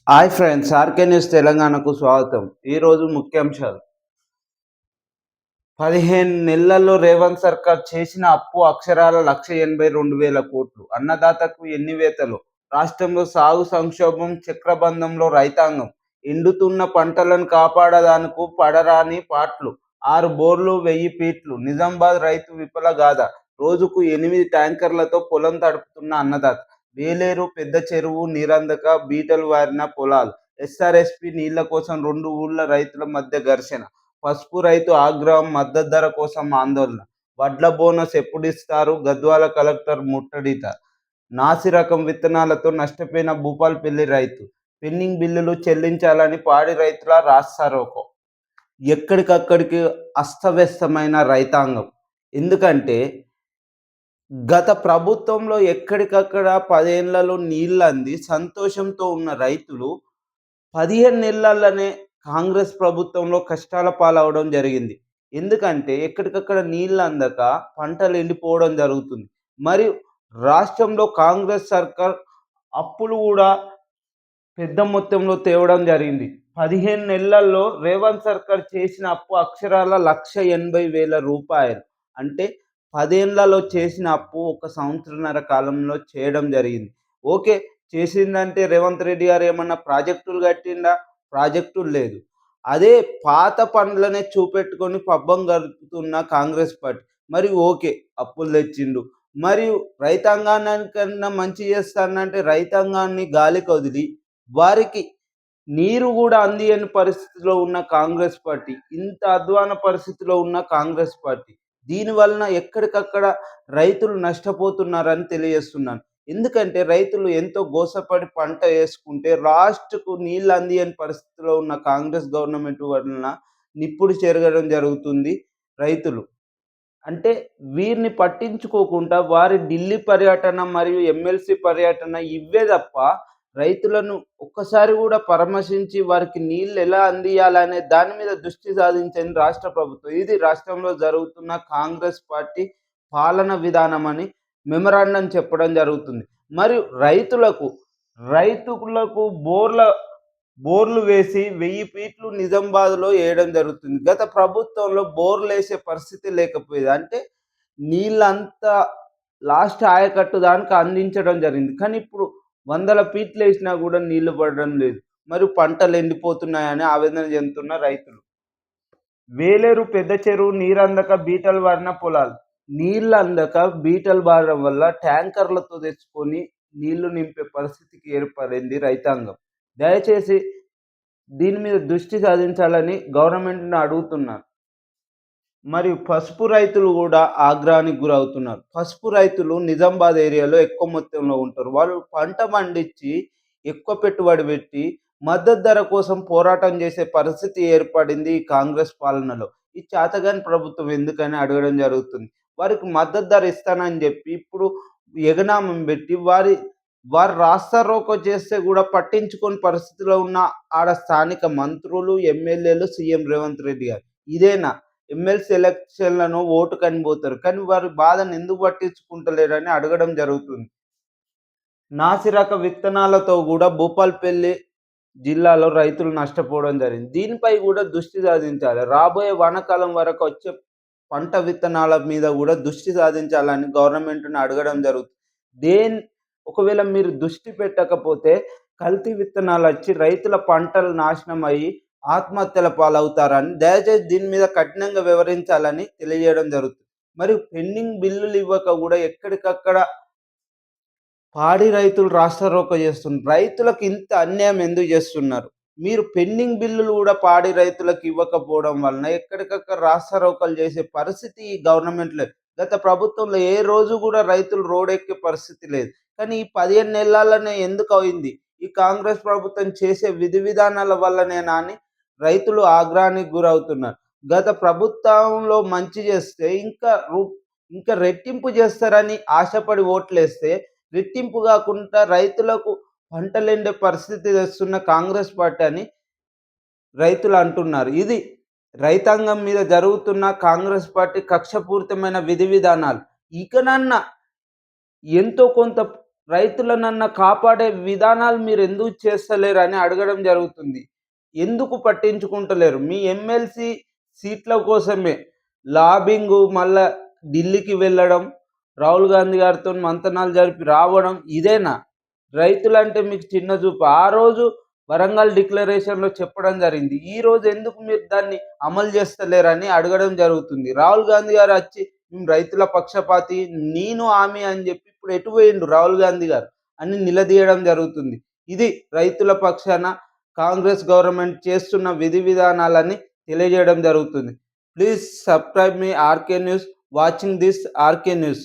Hi friends, RK news తెలంగాణకు స్వాగతం. ఈరోజు ముఖ్యాంశాలు. 15 నెలల్లో రేవంత్ సర్కార్ చేసిన అప్పు అక్షరాల 1,82,000 కోట్లు. అన్నదాతకు ఎన్ని వేతలు? రాష్ట్రంలో సాగు సంక్షోభం, చక్రబంధంలో రైతాంగం. ఎండుతున్న పంటలను కాపాడడానికి పడరాని పాట్లు. 6 బోర్లు, 1000 ఫీట్లు. నిజామాబాద్ రైతు విఫల గాథ. రోజుకు 8 ట్యాంకర్లతో పొలం తడుపుతున్న అన్నదాత. వేలేరు పెద్ద చెరువు నీరందక బీటలు వారిన పొలాలు. ఎస్ఆర్ఎస్పీ నీళ్ల కోసం 2 ఊళ్ల రైతుల మధ్య ఘర్షణ. పసుపు రైతు ఆగ్రహం, మద్దతు ధర కోసం ఆందోళన. వడ్ల బోనస్ ఎప్పుడిస్తారు? గద్వాల కలెక్టర్ ముట్టడిత. నాసి రకం విత్తనాలతో నష్టపోయిన భూపాల్పల్లి రైతు. పెండింగ్ బిల్లులు చెల్లించాలని పాడి రైతుల రాస్తారోకో. ఎక్కడికక్కడికి అస్తవ్యస్తమైన రైతాంగం. ఎందుకంటే గత ప్రభుత్వంలో ఎక్కడికక్కడ 10 ఏళ్లలో నీళ్ళంది సంతోషంతో ఉన్న రైతులు 15 నెలలనే కాంగ్రెస్ ప్రభుత్వంలో కష్టాల పాలవడం జరిగింది. ఎందుకంటే ఎక్కడికక్కడ నీళ్ళు అందక పంటలు ఎండిపోవడం జరుగుతుంది. మరియు రాష్ట్రంలో కాంగ్రెస్ సర్కార్ అప్పులు కూడా పెద్ద మొత్తంలో తేవడం జరిగింది. 15 నెలల్లో రేవంత్ సర్కార్ చేసిన అప్పు అక్షరాల 1,80,000 రూపాయలు. అంటే 10 ఏళ్లలో చేసిన అప్పు 1 సంవత్సరన్నర కాలంలో చేయడం జరిగింది. ఓకే, చేసిందంటే రేవంత్ రెడ్డి గారు ఏమన్నా ప్రాజెక్టులు కట్టిండా? ప్రాజెక్టులు లేదు. అదే పాత పనులనే చూపెట్టుకొని పబ్బం గడుపుతున్న కాంగ్రెస్ పార్టీ మరి ఓకే, అప్పులు తెచ్చిండు. మరియు రైతాంగానికన్నా మంచి చేస్తానంటే రైతాంగాన్ని గాలికి వదిలి వారికి నీరు కూడా అందియని పరిస్థితిలో ఉన్న కాంగ్రెస్ పార్టీ, ఇంత అధ్వాన పరిస్థితిలో ఉన్న కాంగ్రెస్ పార్టీ, దీనివలన ఎక్కడికక్కడ రైతులు నష్టపోతున్నారని తెలియజేస్తున్నాను. ఎందుకంటే రైతులు ఎంతో గోసపడి పంట వేసుకుంటే లాస్ట్కు నీళ్ళు అందియని పరిస్థితిలో ఉన్న కాంగ్రెస్ గవర్నమెంట్ వలన నిప్పుడు చెరగడం జరుగుతుంది రైతులు. అంటే వీరిని పట్టించుకోకుండా వారి ఢిల్లీ పర్యటన మరియు ఎమ్మెల్సీ పర్యటన ఇవే తప్ప రైతులను ఒక్కసారి కూడా పరామర్శించి వారికి నీళ్ళు ఎలా అందియాలనే దాని మీద దృష్టి సాధించని రాష్ట్ర ప్రభుత్వం. ఇది రాష్ట్రంలో జరుగుతున్న కాంగ్రెస్ పార్టీ పాలన విధానం అని మెమరాండం చెప్పడం జరుగుతుంది. మరియు రైతులకు బోర్లు వేసి 1000 ఫీట్లు నిజామాబాద్లో వేయడం జరుగుతుంది. గత ప్రభుత్వంలో బోర్లు వేసే పరిస్థితి లేకపోయేది. అంటే నీళ్ళంతా లాస్ట్ ఆయకట్టు దానికి అందించడం జరిగింది. కానీ ఇప్పుడు 100 ఫీట్లు వేసినా కూడా నీళ్లు పడడం లేదు. మరియు పంటలు ఎండిపోతున్నాయని ఆవేదన చెందుతున్న రైతులు. వేలేరు పెద్ద చెరువు నీరందక బీటలు వారిన పొలాలు. నీళ్ళు అందక బీటలు బారడం వల్ల ట్యాంకర్లతో తెచ్చుకొని నీళ్లు నింపే పరిస్థితికి ఏర్పడింది రైతాంగం. దయచేసి దీని మీద దృష్టి సాధించాలని గవర్నమెంట్ని అడుగుతున్నాను. మరియు పసుపు రైతులు కూడా ఆగ్రహానికి గురవుతున్నారు. పసుపు రైతులు నిజామాబాద్ ఏరియాలో ఎక్కువ మొత్తంలో ఉంటారు. వాళ్ళు పంట పండించి ఎక్కువ పెట్టుబడి పెట్టి మద్దతు ధర కోసం పోరాటం చేసే పరిస్థితి ఏర్పడింది ఈ కాంగ్రెస్ పాలనలో. ఈ చాతగాని ప్రభుత్వం ఎందుకని అడగడం జరుగుతుంది. వారికి మద్దతు ధర ఇస్తానని చెప్పి ఇప్పుడు ఎగనామం పెట్టి వారు రాస్తారోకో చేస్తే కూడా పట్టించుకొని పరిస్థితిలో ఉన్న ఆడ స్థానిక మంత్రులు, ఎమ్మెల్యేలు, సీఎం రేవంత్ రెడ్డి గారు. ఇదేనా? ఎమ్మెల్సీ ఎలక్షన్లను ఓటు కనిపోతారు, కానీ వారి బాధను ఎందుకు పట్టించుకుంటలేరని అడగడం జరుగుతుంది. నాసిరక విత్తనాలతో కూడా భూపాల్పల్లి జిల్లాలో రైతులు నష్టపోవడం జరిగింది. దీనిపై కూడా దృష్టి సాధించాలి. రాబోయే వానాకాలం వరకు వచ్చే పంట విత్తనాల మీద కూడా దృష్టి సాధించాలని గవర్నమెంట్ని అడగడం జరుగుతుంది. ఒకవేళ మీరు దృష్టి పెట్టకపోతే కల్తీ విత్తనాలు వచ్చి రైతుల పంటలు నాశనం అయ్యి ఆత్మహత్యల పాలవుతారని దయచేసి దీని మీద కఠినంగా వివరించాలని తెలియజేయడం జరుగుతుంది. మరియు పెండింగ్ బిల్లులు ఇవ్వక కూడా ఎక్కడికక్కడ పాడి రైతులు రాస్తారోకో చేస్తున్నారు. రైతులకు ఇంత అన్యాయం ఎందుకు చేస్తున్నారు? మీరు పెండింగ్ బిల్లులు కూడా పాడి రైతులకు ఇవ్వకపోవడం వలన ఎక్కడికక్కడ రాస్తారోకలు చేసే పరిస్థితి ఈ గవర్నమెంట్లో. గత ప్రభుత్వంలో ఏ రోజు కూడా రైతులు రోడ్డెక్కే పరిస్థితి లేదు. కానీ ఈ 15 నెలలనే ఎందుకు అయింది? ఈ కాంగ్రెస్ ప్రభుత్వం చేసే విధి విధానాల వల్లనేనా అని రైతులు ఆగ్రహానికి గురవుతున్నారు. గత ప్రభుత్వంలో మంచి చేస్తే ఇంకా రెట్టింపు చేస్తారని ఆశపడి ఓట్లేస్తే రెట్టింపు కాకుండా రైతులకు పంటలెండే పరిస్థితి తెస్తున్న కాంగ్రెస్ పార్టీ అని రైతులు అంటున్నారు. ఇది రైతాంగం మీద జరుగుతున్న కాంగ్రెస్ పార్టీ కక్షపూరితమైన విధి విధానాలు. ఇకనన్నా ఎంతో కొంత రైతులనన్నా కాపాడే విధానాలు మీరెందుకు చేస్తలేరని అడగడం జరుగుతుంది. ఎందుకు పట్టించుకుంటలేరు? మీ ఎమ్మెల్సీ సీట్ల కోసమే లాబింగు, మళ్ళా ఢిల్లీకి వెళ్ళడం, రాహుల్ గాంధీ గారితోని మంతనాలు జరిపి రావడం ఇదేనా? రైతులంటే మీకు చిన్న చూపా? ఆ రోజు వరంగల్ డిక్లరేషన్‌లో చెప్పడం జరిగింది. ఈరోజు ఎందుకు మీరు దాన్ని అమలు చేస్తలేరని అడగడం జరుగుతుంది. రాహుల్ గాంధీ గారు అచ్చి మేము రైతుల పక్షపాతి, నేను హామీ అని చెప్పి ఇప్పుడు ఎటు పోయిండు రాహుల్ గాంధీ గారు అని నిలదీయడం జరుగుతుంది. ఇది రైతుల పక్షాన కాంగ్రెస్ గవర్నమెంట్ చేస్తున్న విధి విధానాలని తెలియజేయడం జరుగుతుంది. ప్లీజ్ సబ్స్క్రైబ్ మీ RK news. Watching this RK news.